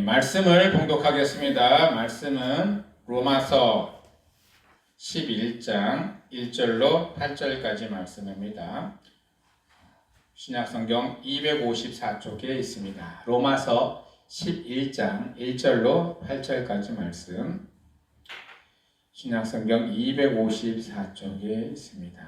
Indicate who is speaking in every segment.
Speaker 1: 말씀을 봉독하겠습니다. 말씀은 로마서 11장 1절로 8절까지 말씀입니다. 신약성경 254쪽에 있습니다. 로마서 11장 1절로 8절까지 말씀, 신약성경 254쪽에 있습니다.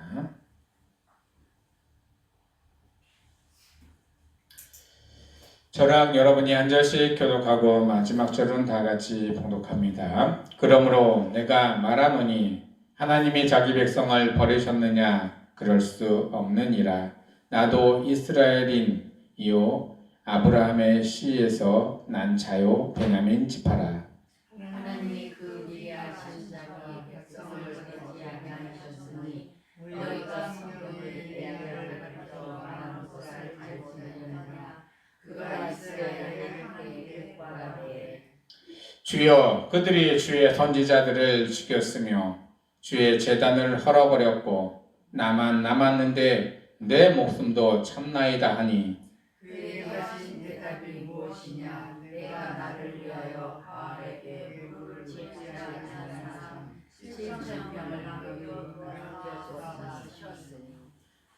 Speaker 1: 저랑 여러분이 한 절씩 교독하고 마지막 절은 다 같이 봉독합니다. 그러므로 내가 말하노니 하나님이 자기 백성을 버리셨느냐? 그럴 수 없느니라. 나도 이스라엘인이요 아브라함의 씨에서 난 자요 베냐민 지파라.
Speaker 2: 하나님이 그 위대하신 자기 백성을 버리지 아니하셨으니 너희가 성경을 이해하여서 많은 것을 알지느냐. 그가 이스라엘을 하나님께 구하되
Speaker 1: 주여, 그들이 주의 선지자들을 죽였으며 주의 제단을 헐어버렸고 나만 남았는데 내 목숨도 참나이다 하니
Speaker 2: 그의 하신 대답이 무엇이냐. 내가 나를 위하여 바알에게 물을 붓지 아니하는 사람 7,000명을 남겼으니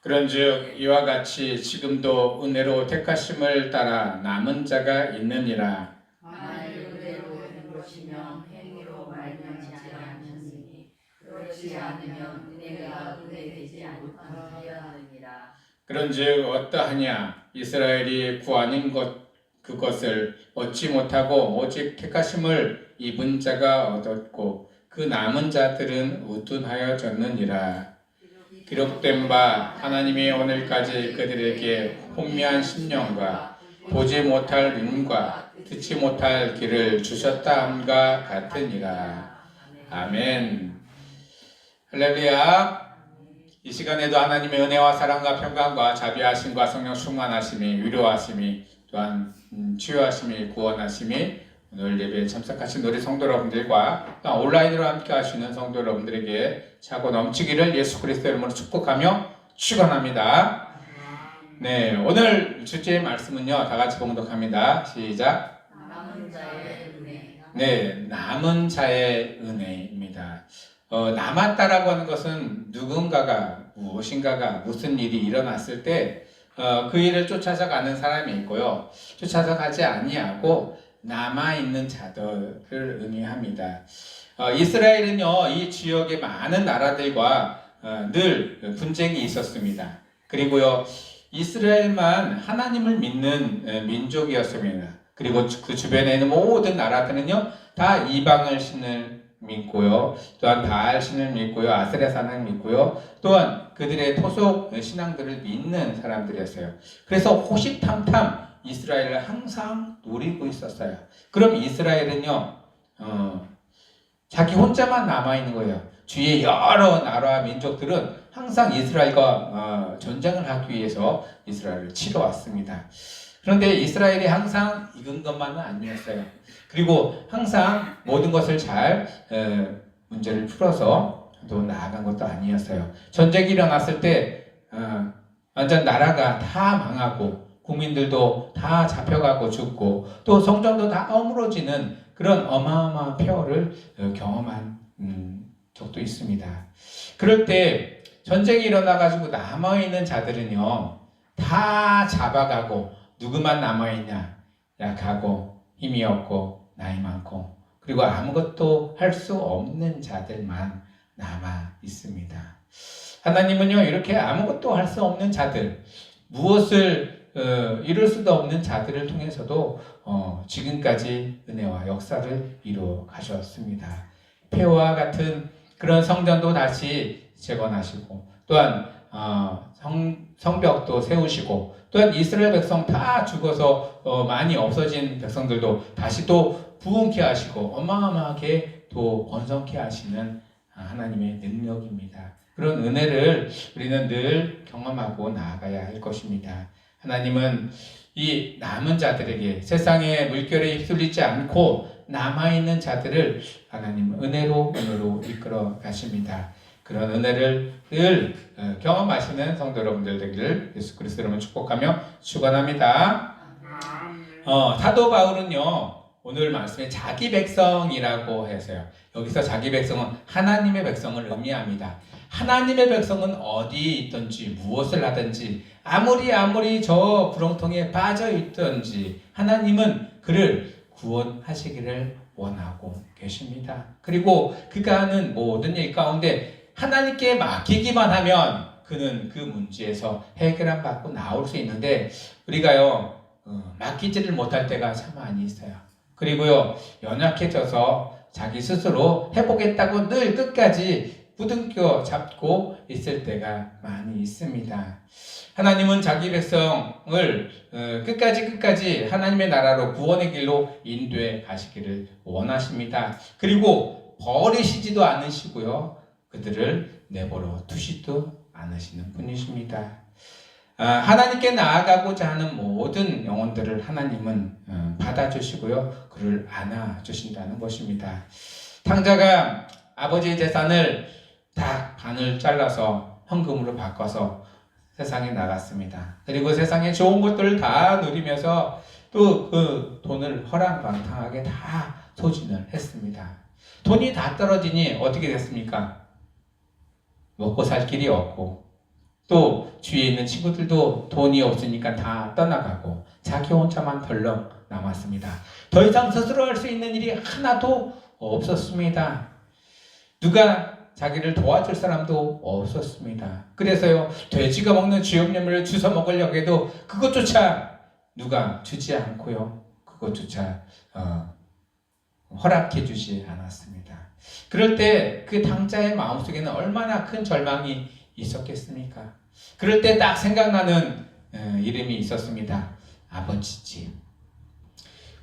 Speaker 1: 그런즉 이와 같이 지금도 은혜로 택하심을 따라 남은 자가 있느니라.
Speaker 2: 만일 은혜로 된 것이면 행위로 말미암지 않으니 그렇지 않으면 은혜가 은혜되지 아니하느니라.
Speaker 1: 그런즉 어떠하냐? 이스라엘이 구하는 그것을 얻지 못하고 오직 택하심을 입은 자가 얻었고 그 남은 자들은 우둔하여졌느니라. 기록된 바 하나님이 오늘까지 그들에게 혼미한 심령과 보지 못할 눈과 듣지 못할 귀를 주셨다 함과 같으니라. 아멘. 할렐루야. 이 시간에도 하나님의 은혜와 사랑과 평강과 자비하심과 성령 충만하심이 위로하심이 또한 치유하심이 구원하심이 오늘 예배에 참석하신 우리 성도 여러분들과 온라인으로 함께 하시는 성도 여러분들에게 차고 넘치기를 예수 그리스도 이름으로 축복하며 축원합니다. 네, 오늘 주제의 말씀은요, 다 같이 봉독합니다. 시작.
Speaker 2: 남은 자의 은혜.
Speaker 1: 네, 남은 자의 은혜입니다. 남았다라고 하는 것은 누군가가 무엇인가가 무슨 일이 일어났을 때 그 일을 쫓아서 가는 사람이 있고요, 쫓아서 가지 아니하고 남아있는 자들을 의미합니다. 이스라엘은요, 이 지역의 많은 나라들과 늘 분쟁이 있었습니다. 그리고요, 이스라엘만 하나님을 믿는 민족이었습니다. 그리고 그 주변에 있는 모든 나라들은요, 다 이방을 신을 믿고요, 또한 바알 신을 믿고요, 아세라산을 믿고요, 또한 그들의 토속 신앙들을 믿는 사람들이었어요. 그래서 호시탐탐 이스라엘을 항상 노리고 있었어요. 그럼 이스라엘은요, 자기 혼자만 남아있는 거예요. 주위의 여러 나라와 민족들은 항상 이스라엘과 전쟁을 하기 위해서 이스라엘을 치러 왔습니다. 그런데 이스라엘이 항상 익은 것만은 아니었어요. 그리고 항상 모든 것을 잘 문제를 풀어서 또 나아간 것도 아니었어요. 전쟁이 일어났을 때 완전 나라가 다 망하고 국민들도 다 잡혀가고 죽고 또 성전도 다 어무러지는 그런 어마어마한 폐허를 경험한 적도 있습니다. 그럴 때 전쟁이 일어나가지고 남아있는 자들은요, 다 잡아가고 누구만 남아있냐? 약하고 힘이 없고 나이 많고 그리고 아무것도 할 수 없는 자들만 남아 있습니다. 하나님은요, 이렇게 아무것도 할 수 없는 자들, 무엇을 이룰 수도 없는 자들을 통해서도 지금까지 은혜와 역사를 이루어 가셨습니다. 폐허와 같은 그런 성전도 다시 재건하시고 또한 성벽도 세우시고 또한 이스라엘 백성 다 죽어서 많이 없어진 백성들도 다시 또 부흥케 하시고 어마어마하게 또 번성케 하시는 하나님의 능력입니다. 그런 은혜를 우리는 늘 경험하고 나아가야 할 것입니다. 하나님은 이 남은 자들에게 세상의 물결에 휩쓸리지 않고 남아있는 자들을 하나님 은혜로 이끌어 가십니다. 그런 은혜를 늘 경험하시는 성도 여러분들 되기를 예수 그리스도 이름으로 축복하며 축원합니다. 사도 바울은요, 오늘 말씀에 자기 백성이라고 해서요. 여기서 자기 백성은 하나님의 백성을 의미합니다. 하나님의 백성은 어디에 있든지 무엇을 하든지 아무리 저 구렁텅이에 빠져 있든지 하나님은 그를 구원하시기를 원하고 계십니다. 그리고 그가 하는 모든 일 가운데 하나님께 맡기기만 하면 그는 그 문제에서 해결함 받고 나올 수 있는데 우리가요 맡기지를 못할 때가 참 많이 있어요. 그리고요 연약해져서 자기 스스로 해보겠다고 늘 끝까지 부둥켜 잡고 있을 때가 많이 있습니다. 하나님은 자기 백성을 끝까지 하나님의 나라로 구원의 길로 인도해 가시기를 원하십니다. 그리고 버리시지도 않으시고요 그들을 내버려 두시도 않으시는 분이십니다. 하나님께 나아가고자 하는 모든 영혼들을 하나님은 받아주시고요 그를 안아주신다는 것입니다. 탕자가 아버지의 재산을 다 반을 잘라서 헌금으로 바꿔서 세상에 나갔습니다. 그리고 세상의 좋은 것들을 다 누리면서 또 그 돈을 허랑방탕하게 다 소진을 했습니다. 돈이 다 떨어지니 어떻게 됐습니까? 먹고 살 길이 없고 또 주위에 있는 친구들도 돈이 없으니까 다 떠나가고 자기 혼자만 덜렁 남았습니다. 더 이상 스스로 할 수 있는 일이 하나도 없었습니다. 누가 자기를 도와줄 사람도 없었습니다. 그래서요 돼지가 먹는 쥐염염을 주워 먹으려고 해도 그것조차 누가 주지 않고요 그것조차 허락해 주지 않았습니다. 그럴 때 그 당자의 마음속에는 얼마나 큰 절망이 있었겠습니까? 그럴 때 딱 생각나는 이름이 있었습니다. 아버지 집.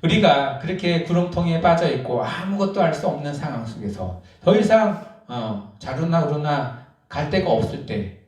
Speaker 1: 우리가 그렇게 구렁텅이에 빠져 있고 아무것도 할 수 없는 상황 속에서 더 이상 자루나 우루나 갈 데가 없을 때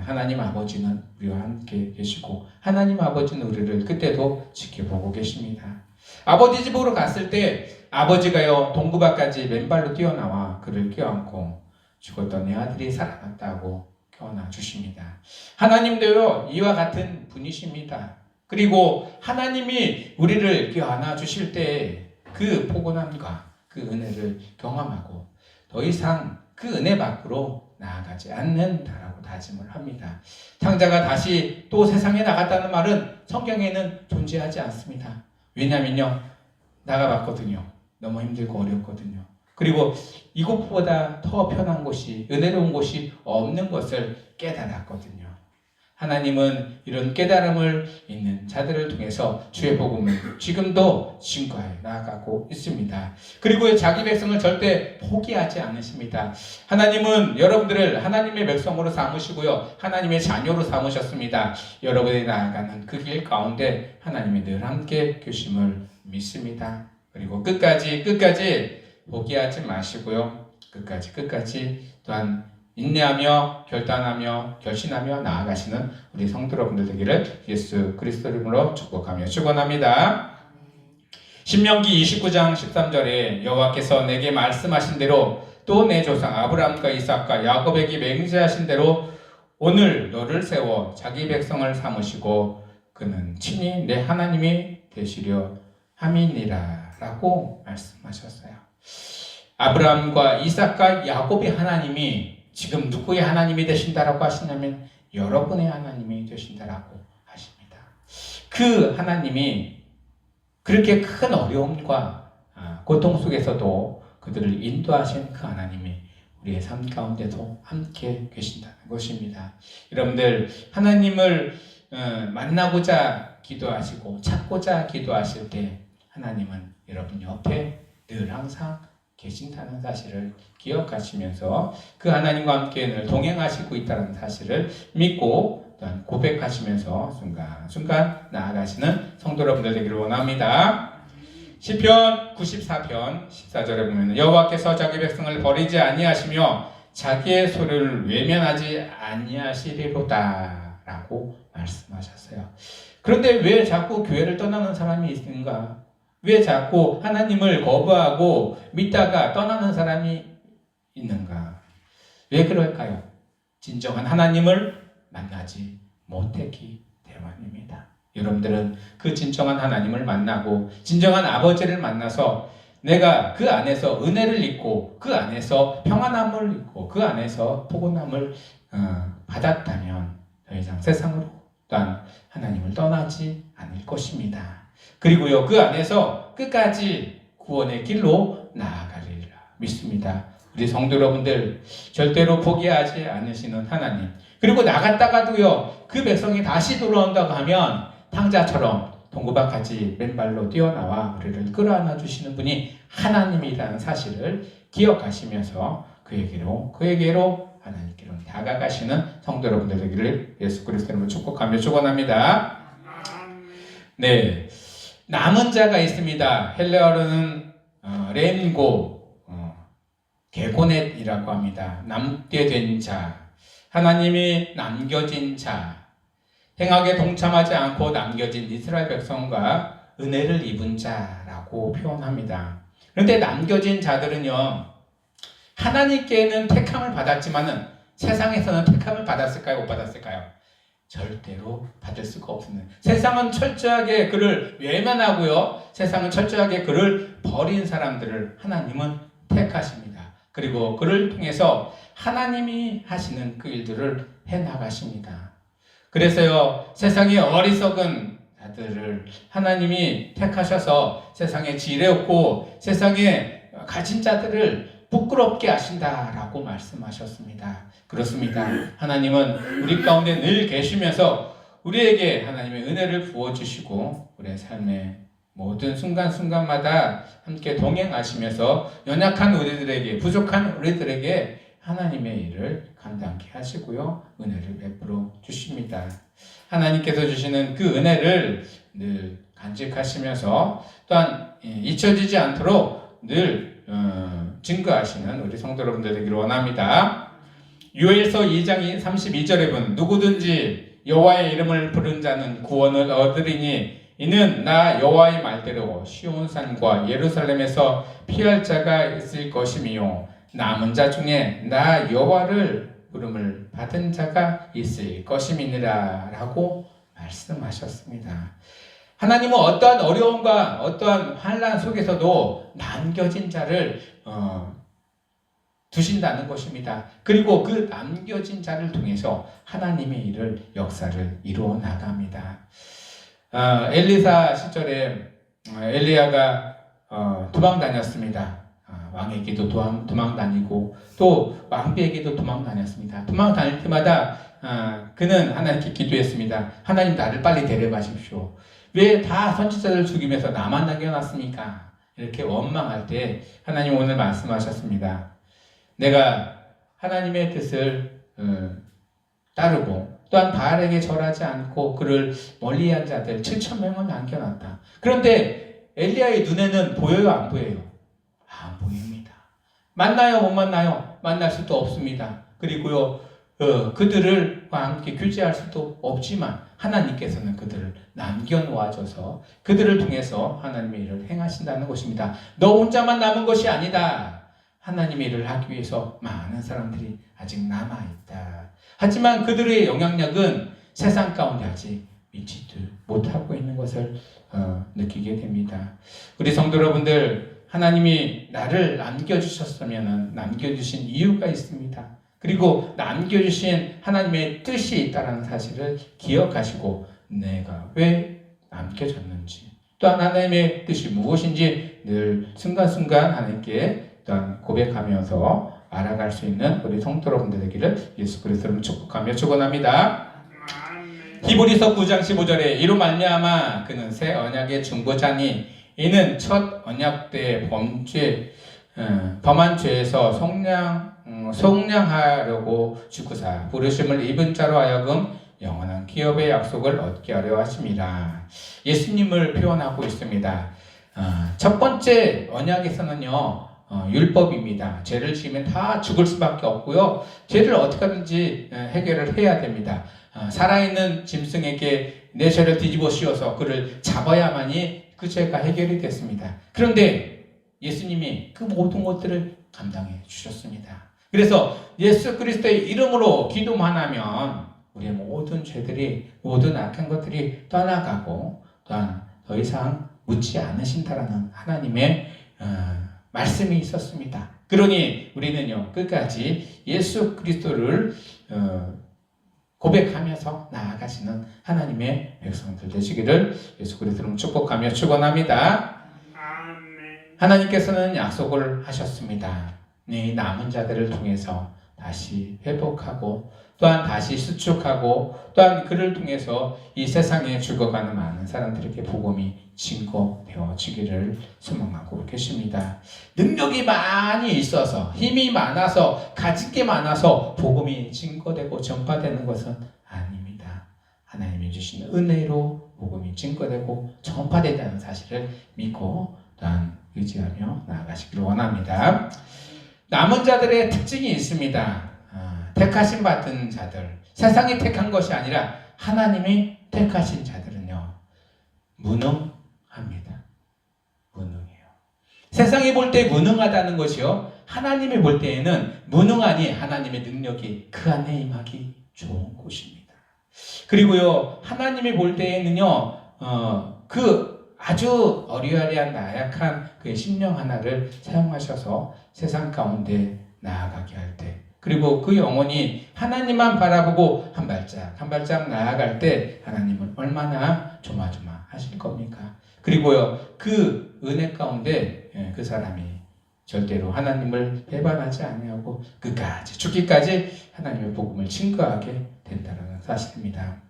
Speaker 1: 하나님 아버지는 우리와 함께 계시고 하나님 아버지는 우리를 그때도 지켜보고 계십니다. 아버지 집으로 갔을 때 아버지가요 동구밭까지 맨발로 뛰어나와 그를 껴안고 죽었던 내 아들이 살아났다고 껴안아 주십니다. 하나님도요 이와 같은 분이십니다. 그리고 하나님이 우리를 껴안아 주실 때 그 포근함과 그 은혜를 경험하고 더 이상 그 은혜 밖으로 나아가지 않는다라고 다짐을 합니다. 탕자가 다시 또 세상에 나갔다는 말은 성경에는 존재하지 않습니다. 왜냐면요 나가봤거든요. 너무 힘들고 어렵거든요. 그리고 이곳보다 더 편한 곳이 은혜로운 곳이 없는 것을 깨달았거든요. 하나님은 이런 깨달음을 있는 자들을 통해서 주의 복음을 지금도 증거해 나아가고 있습니다. 그리고 자기 백성을 절대 포기하지 않으십니다. 하나님은 여러분들을 하나님의 백성으로 삼으시고요 하나님의 자녀로 삼으셨습니다. 여러분이 나아가는 그 길 가운데 하나님이 늘 함께 계심을 믿습니다. 그리고 끝까지 포기하지 마시고요 끝까지 또한 인내하며 결단하며 결심하며 나아가시는 우리 성도 여러분들 되기를 예수 그리스도 이름으로 축복하며 축원합니다. 신명기 29장 13절에 여호와께서 내게 말씀하신 대로 또 내 조상 아브라함과 이삭과 야곱에게 맹세하신 대로 오늘 너를 세워 자기 백성을 삼으시고 그는 친히 내 하나님이 되시려 함이니라 라고 말씀하셨어요. 아브라함과 이삭과 야곱의 하나님이 지금 누구의 하나님이 되신다라고 하시냐면 여러분의 하나님이 되신다라고 하십니다. 그 하나님이 그렇게 큰 어려움과 고통 속에서도 그들을 인도하신 그 하나님이 우리의 삶 가운데도 함께 계신다는 것입니다. 여러분들 하나님을 만나고자 기도하시고 찾고자 기도하실 때 하나님은 여러분 옆에 늘 항상 계신다는 사실을 기억하시면서 그 하나님과 함께 늘 동행하시고 있다는 사실을 믿고 또한 고백하시면서 순간순간 나아가시는 성도 여러분들 되기를 원합니다. 시편 94편 14절에 보면 여호와께서 자기 백성을 버리지 아니하시며 자기의 소리를 외면하지 아니하시리로다 라고 말씀하셨어요. 그런데 왜 자꾸 교회를 떠나는 사람이 있는가? 왜 자꾸 하나님을 거부하고 믿다가 떠나는 사람이 있는가? 왜 그럴까요? 진정한 하나님을 만나지 못했기 때문입니다. 여러분들은 그 진정한 하나님을 만나고 진정한 아버지를 만나서 내가 그 안에서 은혜를 입고 그 안에서 평안함을 입고 그 안에서 포근함을 받았다면 더 이상 세상으로 또한 하나님을 떠나지 않을 것입니다. 그리고요, 그 안에서 끝까지 구원의 길로 나아가리라 믿습니다. 우리 성도 여러분들, 절대로 포기하지 않으시는 하나님, 그리고 나갔다가도요 그 백성이 다시 돌아온다고 하면 탕자처럼 동고박하지 맨발로 뛰어나와 우리를 끌어안아 주시는 분이 하나님이라는 사실을 기억하시면서 그에게로 하나님께로 다가가시는 성도 여러분들 되기를 예수 그리스도 이름으로 축복하며 축원합니다. 네, 남은 자가 있습니다. 헬레어로는 렘고 게고넷이라고 합니다. 남게 된 자, 하나님이 남겨진 자, 행악에 동참하지 않고 남겨진 이스라엘 백성과 은혜를 입은 자라고 표현합니다. 그런데 남겨진 자들은요, 하나님께는 택함을 받았지만은 세상에서는 택함을 받았을까요? 못 받았을까요? 절대로 받을 수가 없는, 세상은 철저하게 그를 외면하고요, 세상은 철저하게 그를 버린 사람들을 하나님은 택하십니다. 그리고 그를 통해서 하나님이 하시는 그 일들을 해나가십니다. 그래서요, 세상의 어리석은 자들을 하나님이 택하셔서 세상에 지혜롭고 세상에 가진 자들을 부끄럽게 하신다라고 말씀하셨습니다. 그렇습니다. 하나님은 우리 가운데 늘 계시면서 우리에게 하나님의 은혜를 부어주시고 우리의 삶의 모든 순간순간마다 함께 동행하시면서 연약한 우리들에게, 부족한 우리들에게 하나님의 일을 감당케 하시고요, 은혜를 베풀어 주십니다. 하나님께서 주시는 그 은혜를 늘 간직하시면서 또한 잊혀지지 않도록 늘 증거하시는 우리 성도 여러분들 되기를 원합니다. 요엘서 2장 32절에 보면 누구든지 여호와의 이름을 부른 자는 구원을 얻으리니 이는 나 여호와의 말대로 시온산과 예루살렘에서 피할 자가 있을 것이며 남은 자 중에 나 여호와를 부름을 받은 자가 있을 것임이니라 라고 말씀하셨습니다. 하나님은 어떠한 어려움과 어떠한 환난 속에서도 남겨진 자를 두신다는 것입니다. 그리고 그 남겨진 자를 통해서 하나님의 일을, 역사를 이루어 나갑니다. 엘리사 시절에 엘리야가 도망 다녔습니다. 왕에게도 도망 다니고 또 왕비에게도 도망 다녔습니다. 도망 다닐 때마다 그는 하나님께 기도했습니다. 하나님, 나를 빨리 데려가십시오. 왜 다 선지자들 죽이면서 나만 남겨놨습니까? 이렇게 원망할 때 하나님 오늘 말씀하셨습니다. 내가 하나님의 뜻을 따르고 또한 바알에게 절하지 않고 그를 멀리한 자들 7,000명을 남겨놨다. 그런데 엘리야의 눈에는 보여요, 안 보여요? 안 보입니다. 만나요, 못 만나요? 만날 수도 없습니다. 그리고요, 그들과 함께 교제할 수도 없지만 하나님께서는 그들을 남겨놓아줘서 그들을 통해서 하나님의 일을 행하신다는 것입니다. 너 혼자만 남은 것이 아니다. 하나님의 일을 하기 위해서 많은 사람들이 아직 남아있다. 하지만 그들의 영향력은 세상 가운데 아직 미치지 못하고 있는 것을 느끼게 됩니다. 우리 성도 여러분들, 하나님이 나를 남겨주셨으면 남겨주신 이유가 있습니다. 그리고 남겨주신 하나님의 뜻이 있다는 사실을 기억하시고 내가 왜 남겨졌는지, 또한 하나님의 뜻이 무엇인지 늘 순간순간 하나님께 또한 고백하면서 알아갈 수 있는 우리 성도 여러분들 되기를 예수 그리스도로 축복하며 축원합니다. 히브리서 9장 15절에 이로 말미암아 그는 새 언약의 중보자니 이는 첫 언약 때 범한 죄에서 속량하려고 주구사 부르심을 입은 자로 하여금 영원한 기업의 약속을 얻게 하려 하심이라. 예수님을 표현하고 있습니다. 첫 번째 언약에서는요, 율법입니다. 죄를 지으면 다 죽을 수밖에 없고요, 죄를 어떻게 하든지 해결을 해야 됩니다. 살아있는 짐승에게 내 죄를 뒤집어 씌워서 그를 잡아야만이 그 죄가 해결이 됐습니다. 그런데 예수님이 그 모든 것들을 감당해 주셨습니다. 그래서 예수 그리스도의 이름으로 기도만 하면 우리의 모든 죄들이, 모든 악한 것들이 떠나가고 또한 더 이상 묻지 않으신다라는 하나님의 말씀이 있었습니다. 그러니 우리는요, 끝까지 예수 그리스도를 고백하면서 나아가시는 하나님의 백성들 되시기를 예수 그리스도로 축복하며 축원합니다. 하나님께서는 약속을 하셨습니다. 이 남은 자들을 통해서 다시 회복하고 또한 다시 수축하고 또한 그를 통해서 이 세상에 죽어가는 많은 사람들에게 복음이 증거되어지기를 소망하고 계십니다. 능력이 많이 있어서, 힘이 많아서, 가진 게 많아서 복음이 증거되고 전파되는 것은 아닙니다. 하나님이 주신 은혜로 복음이 증거되고 전파된다는 사실을 믿고 또한 의지하며 나아가시기를 원합니다. 남은 자들의 특징이 있습니다. 택하심 받은 자들, 세상이 택한 것이 아니라 하나님이 택하신 자들은요, 무능합니다. 무능해요. 세상이 볼 때 무능하다는 것이요, 하나님이 볼 때에는 무능하니 하나님의 능력이 그 안에 임하기 좋은 곳입니다. 그리고요, 하나님이 볼 때에는요, 그 아주 어리어리한 나약한 그 심령 하나를 사용하셔서 세상 가운데 나아가게 할 때, 그리고 그 영혼이 하나님만 바라보고 한 발짝 나아갈 때 하나님은 얼마나 조마조마하실 겁니까? 그리고요, 그 은혜 가운데 그 사람이 절대로 하나님을 배반하지 아니하고 끝까지 죽기까지 하나님의 복음을 증거하게 된다는 사실입니다.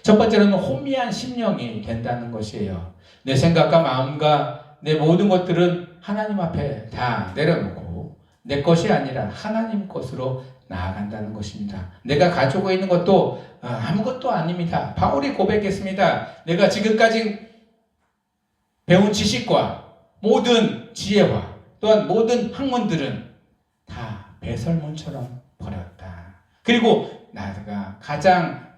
Speaker 1: 첫 번째로는 혼미한 심령이 된다는 것이에요. 내 생각과 마음과 내 모든 것들은 하나님 앞에 다 내려놓고 내 것이 아니라 하나님 것으로 나아간다는 것입니다. 내가 가지고 있는 것도 아무것도 아닙니다. 바울이 고백했습니다. 내가 지금까지 배운 지식과 모든 지혜와 또한 모든 학문들은 다 배설물처럼 버렸다. 그리고 나가 가장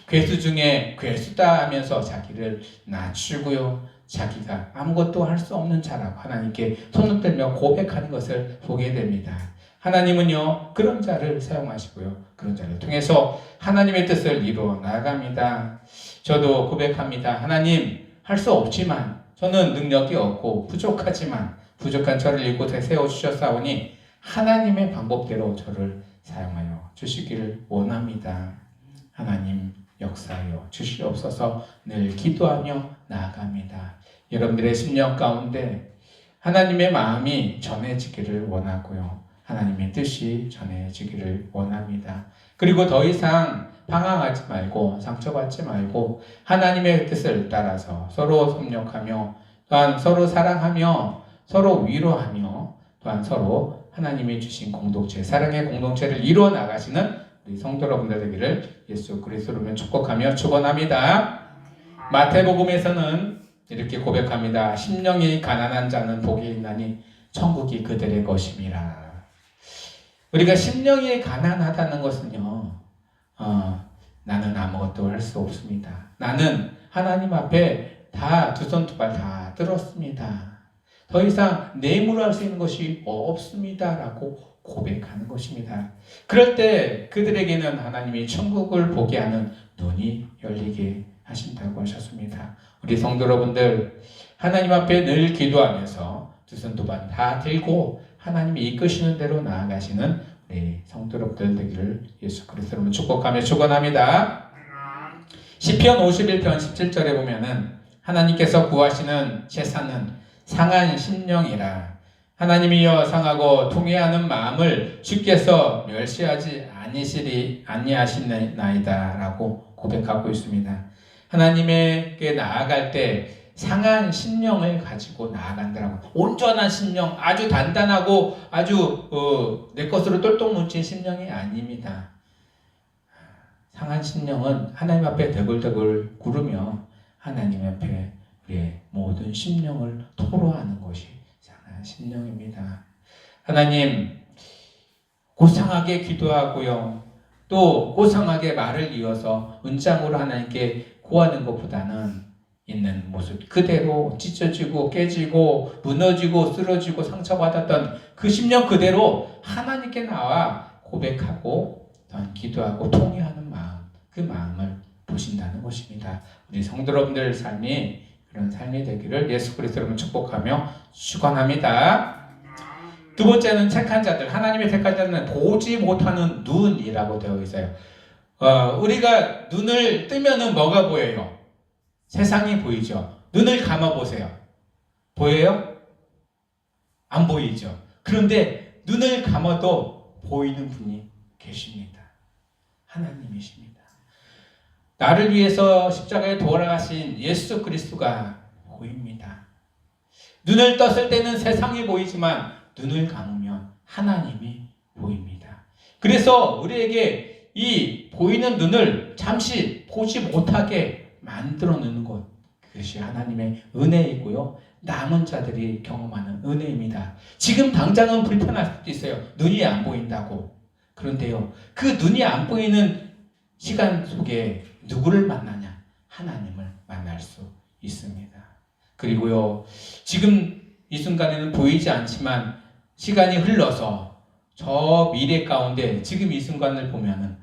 Speaker 1: 괴수 중에 괴수다 하면서 자기를 낮추고요, 자기가 아무것도 할 수 없는 자라고 하나님께 손을 들며 고백하는 것을 보게 됩니다. 하나님은요, 그런 자를 사용하시고요, 그런 자를 통해서 하나님의 뜻을 이루어 나아갑니다. 저도 고백합니다. 하나님, 할 수 없지만, 저는 능력이 없고 부족하지만 부족한 저를 이곳에 세워주셨사오니 하나님의 방법대로 저를 사용하여 주시기를 원합니다. 하나님 역사하여 주시옵소서. 늘 기도하며 나아갑니다. 여러분들의 심령 가운데 하나님의 마음이 전해지기를 원하고요, 하나님의 뜻이 전해지기를 원합니다. 그리고 더 이상 방황하지 말고 상처받지 말고 하나님의 뜻을 따라서 서로 협력하며 또한 서로 사랑하며 서로 위로하며 또한 서로 하나님이 주신 공동체, 사랑의 공동체를 이루어 나가시는 우리 성도 여러분들 되기를 예수 그리스도로 축복하며 축원합니다. 마태복음에서는 이렇게 고백합니다. 심령이 가난한 자는 복이 있나니 천국이 그들의 것임이라. 우리가 심령이 가난하다는 것은요, 나는 아무것도 할 수 없습니다. 나는 하나님 앞에 다 두 손 두 발 다 들었습니다. 더 이상 내 힘으로 할 수 있는 것이 없습니다 라고 고백하는 것입니다. 그럴 때 그들에게는 하나님이 천국을 보게 하는 눈이 열리게 하신다고 하셨습니다. 우리 성도 여러분들, 하나님 앞에 늘 기도하면서 두 손 두 발 다 들고 하나님이 이끄시는 대로 나아가시는 우리 성도 여러분들 되기를 예수 그리스도로 축복하며 축원합니다. 시편 51편 17절에 보면은 하나님께서 구하시는 제사는 상한 심령이라. 하나님이여 상하고 통회하는 마음을 주께서 멸시하지 아니하시나이다 라고 고백하고 있습니다. 하나님에게 나아갈 때 상한 심령을 가지고 나아간다라고. 온전한 심령, 아주 단단하고 아주 내 것으로 똘똘 뭉친 심령이 아닙니다. 상한 심령은 하나님 앞에 대굴대굴 구르며 하나님 앞에 우리의 모든 심령을 토로하는 것이 상한 심령입니다. 하나님, 고상하게 기도하고요, 또 고상하게 말을 이어서 은장으로 하나님께 구하는 것보다는 있는 모습 그대로 찢어지고 깨지고 무너지고 쓰러지고 상처받았던 그 심령 그대로 하나님께 나와 고백하고 기도하고 통회하는 마음, 그 마음을 보신다는 것입니다. 우리 성도 여러분들 삶이 그런 삶이 되기를 예수 그리스도로 축복하며 축원합니다. 두 번째는 택한 자들, 하나님의 택한 자들은 보지 못하는 눈이라고 되어 있어요. 우리가 눈을 뜨면은 뭐가 보여요? 세상이 보이죠. 눈을 감아 보세요. 보여요? 안 보이죠. 그런데 눈을 감아도 보이는 분이 계십니다. 하나님이십니다. 나를 위해서 십자가에 돌아가신 예수 그리스도가 보입니다. 눈을 떴을 때는 세상이 보이지만 눈을 감으면 하나님이 보입니다. 그래서 우리에게 이 보이는 눈을 잠시 보지 못하게 만들어 놓는 것, 그것이 하나님의 은혜이고요. 남은 자들이 경험하는 은혜입니다. 지금 당장은 불편할 수도 있어요. 눈이 안 보인다고. 그런데요, 그 눈이 안 보이는 시간 속에 누구를 만나냐? 하나님을 만날 수 있습니다. 그리고요, 지금 이 순간에는 보이지 않지만 시간이 흘러서 저 미래 가운데 지금 이 순간을 보면은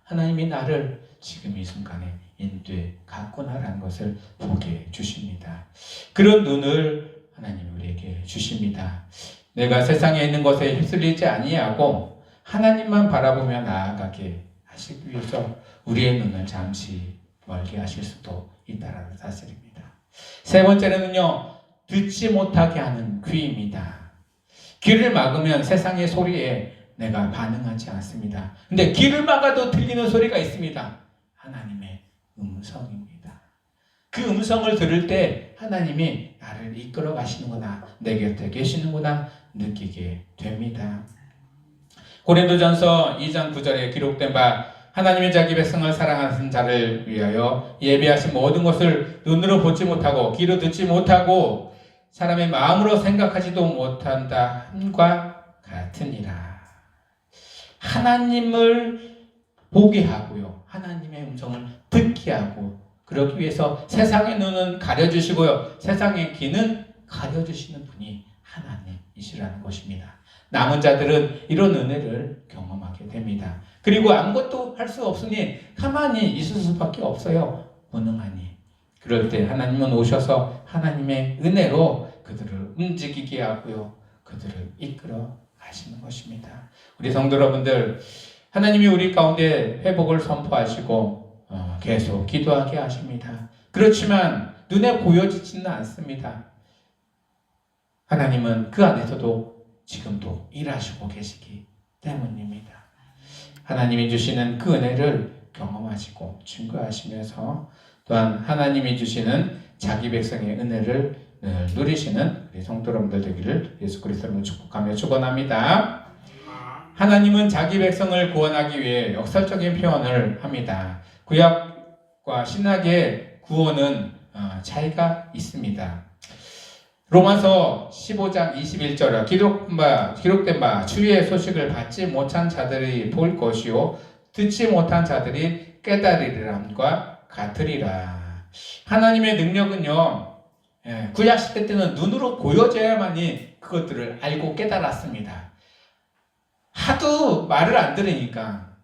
Speaker 1: 하나님이 나를 지금 이 순간에 인도에 갔구나라는 것을 보게 해주십니다. 그런 눈을 하나님이 우리에게 주십니다. 내가 세상에 있는 것에 휩쓸리지 아니하고 하나님만 바라보며 나아가게 하시기 위해서 우리의 눈을 잠시 멀게 하실 수도 있다라는 사실입니다. 세 번째는요, 듣지 못하게 하는 귀입니다. 귀를 막으면 세상의 소리에 내가 반응하지 않습니다. 근데 귀를 막아도 들리는 소리가 있습니다. 하나님의 음성입니다. 그 음성을 들을 때 하나님이 나를 이끌어 가시는구나, 내 곁에 계시는구나 느끼게 됩니다. 고린도전서 2장 9절에 기록된 바 하나님의 자기 백성을 사랑하는 자를 위하여 예비하신 모든 것을 눈으로 보지 못하고 귀로 듣지 못하고 사람의 마음으로 생각하지도 못한다 함과 같으니라. 하나님을 보게 하고요, 하나님의 음성을 듣게 하고, 그러기 위해서 세상의 눈은 가려주시고요, 세상의 귀는 가려주시는 분이 하나님이시라는 것입니다. 남은 자들은 이런 은혜를 경험하게 됩니다. 그리고 아무것도 할 수 없으니 가만히 있을 수밖에 없어요. 무능하니. 그럴 때 하나님은 오셔서 하나님의 은혜로 그들을 움직이게 하고요, 그들을 이끌어 가시는 것입니다. 우리 성도 여러분들, 하나님이 우리 가운데 회복을 선포하시고 계속 기도하게 하십니다. 그렇지만 눈에 보여지지는 않습니다. 하나님은 그 안에서도 지금도 일하시고 계시기 때문입니다. 하나님이 주시는 그 은혜를 경험하시고 증거하시면서 또한 하나님이 주시는 자기 백성의 은혜를 늘 누리시는 우리 성도 여러분들 되기를 예수 그리스도로 축복하며 축원합니다. 하나님은 자기 백성을 구원하기 위해 역설적인 표현을 합니다. 구약과 신약의 구원은 차이가 있습니다. 로마서 15장 21절 기록된 바 주의 소식을 받지 못한 자들이 볼 것이요 듣지 못한 자들이 깨달으리람과 같으리라. 하나님의 능력은요, 구약 시대 때는 눈으로 보여져야만이 그것들을 알고 깨달았습니다. 하도 말을 안 들으니까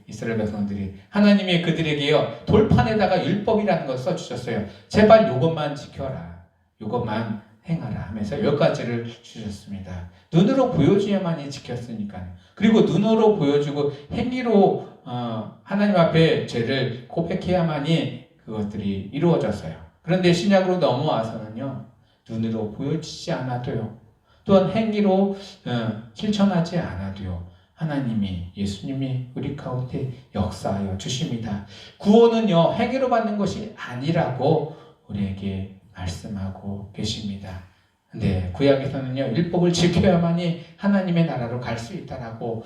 Speaker 1: 이스라엘 백성들이 하나님이 그들에게요, 돌판에다가 율법이라는 걸 써주셨어요. 제발 요것만 지켜라, 요것만 행하라 하면서 10가지를 주셨습니다. 눈으로 보여줘야만이 지켰으니까요. 그리고 눈으로 보여주고 행위로 하나님 앞에 죄를 고백해야만이 그것들이 이루어졌어요. 그런데 신약으로 넘어와서는요, 눈으로 보여지지 않아도요, 또한 행위로 실천하지 않아도요, 하나님이, 예수님이 우리 가운데 역사하여 주십니다. 구원은요, 행위로 받는 것이 아니라고 우리에게 말씀하고 계십니다. 근데 구약에서는요, 율법을 지켜야만이 하나님의 나라로 갈 수 있다라고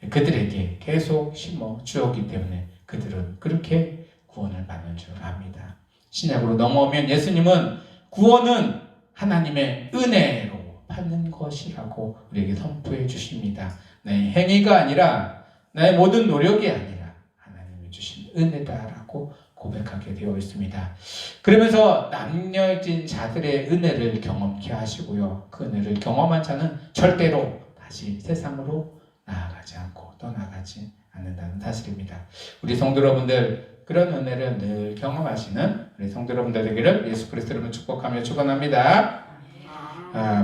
Speaker 1: 그들에게 계속 심어 주었기 때문에 그들은 그렇게 구원을 받는 줄 압니다. 신약으로 넘어오면 예수님은 구원은 하나님의 은혜로 받는 것이라고 우리에게 선포해 주십니다. 나의 행위가 아니라, 나의 모든 노력이 아니라 하나님이 주신 은혜다라고 고백하게 되어 있습니다. 그러면서 남녀진 자들의 은혜를 경험케 하시고요, 그 은혜를 경험한 자는 절대로 다시 세상으로 나아가지 않고 떠나가지 않는다는 사실입니다. 우리 성도 여러분들 그런 은혜를 늘 경험하시는 우리 성도 여러분들 되기를 예수 그리스도로 축복하며 축원합니다.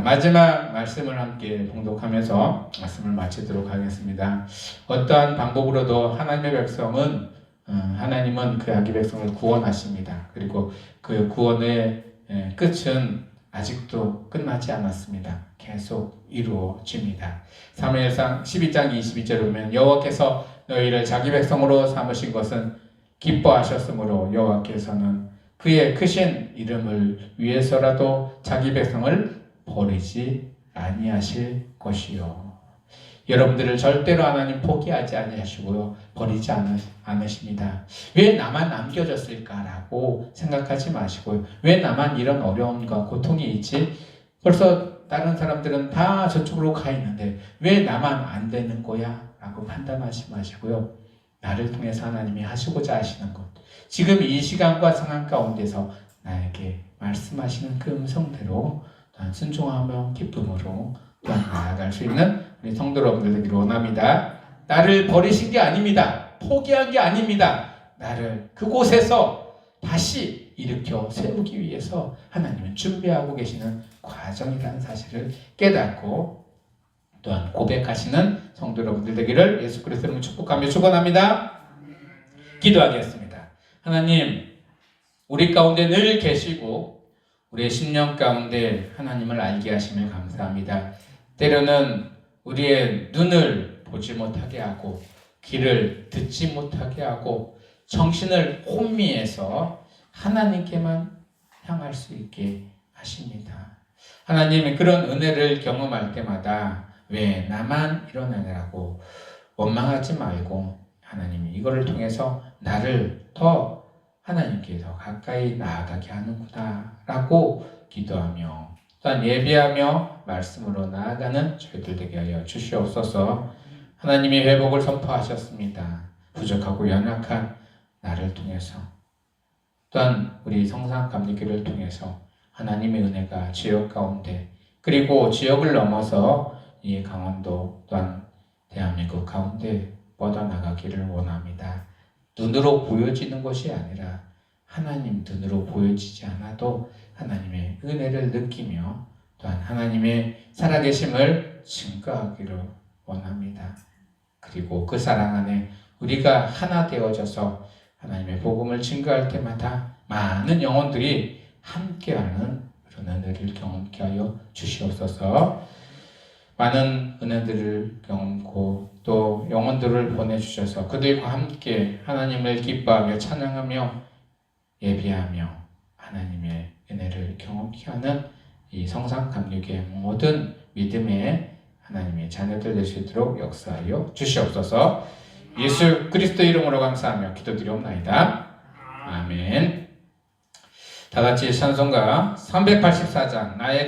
Speaker 1: 마지막 말씀을 함께 봉독하면서 말씀을 마치도록 하겠습니다. 어떠한 방법으로도 하나님의 백성은 하나님은 그 아기 백성을 구원하십니다. 그리고 그 구원의 끝은 아직도 끝나지 않았습니다. 계속 이루어집니다. 사무엘상 12장 22절에 보면 여호와께서 너희를 자기 백성으로 삼으신 것은 기뻐하셨으므로 여호와께서는 그의 크신 이름을 위해서라도 자기 백성을 버리지 아니하실 것이요. 여러분들을 절대로 하나님 포기하지 아니하시고요. 버리지 않으십니다. 왜 나만 남겨졌을까라고 생각하지 마시고요. 왜 나만 이런 어려움과 고통이 있지? 벌써 다른 사람들은 다 저쪽으로 가 있는데 왜 나만 안 되는 거야? 라고 판단하지 마시고요. 나를 통해서 하나님이 하시고자 하시는 것, 지금 이 시간과 상황 가운데서 나에게 말씀하시는 그 음성대로 또한 순종하며 기쁨으로 또한 나아갈 수 있는 우리 성도 여러분들 되기를 원합니다. 나를 버리신 게 아닙니다. 포기한 게 아닙니다. 나를 그곳에서 다시 일으켜 세우기 위해서 하나님은 준비하고 계시는 과정이라는 사실을 깨닫고 또한 고백하시는 성도 여러분들 되기를 예수 그리스도로 축복하며 축원합니다. 기도하겠습니다. 하나님, 우리 가운데 늘 계시고 우리의 심령 가운데 하나님을 알게 하심을 감사합니다. 때로는 우리의 눈을 보지 못하게 하고 귀를 듣지 못하게 하고 정신을 혼미해서 하나님께만 향할 수 있게 하십니다. 하나님이 그런 은혜를 경험할 때마다 왜 나만 이러느냐고 원망하지 말고 하나님이 이거를 통해서 나를 더 하나님께 더 가까이 나아가게 하는구나 라고 기도하며 또한 예배하며 말씀으로 나아가는 저희들 되게 하여 주시옵소서. 하나님이 회복을 선포하셨습니다. 부족하고 연약한 나를 통해서 또한 우리 성상 감리교를 통해서 하나님의 은혜가 지역 가운데 그리고 지역을 넘어서 이 강원도 또한 대한민국 가운데 뻗어나가기를 원합니다. 눈으로 보여지는 것이 아니라 하나님 눈으로 보여지지 않아도 하나님의 은혜를 느끼며 또한 하나님의 살아계심을 증거하기를 원합니다. 그리고 그 사랑 안에 우리가 하나 되어져서 하나님의 복음을 증거할 때마다 많은 영혼들이 함께하는 그런 은혜를 경험케 하여 주시옵소서. 많은 은혜들을 경험고 또 영혼들을 보내주셔서 그들과 함께 하나님을 기뻐하며 찬양하며 예배하며 하나님의 은혜를 경험케 하는 이 성상감리교의 모든 믿음의 하나님의 자녀들 될 수 있도록 역사하여 주시옵소서. 예수 그리스도 이름으로 감사하며 기도드리옵나이다. 아멘. 다같이 찬송가 384장 나의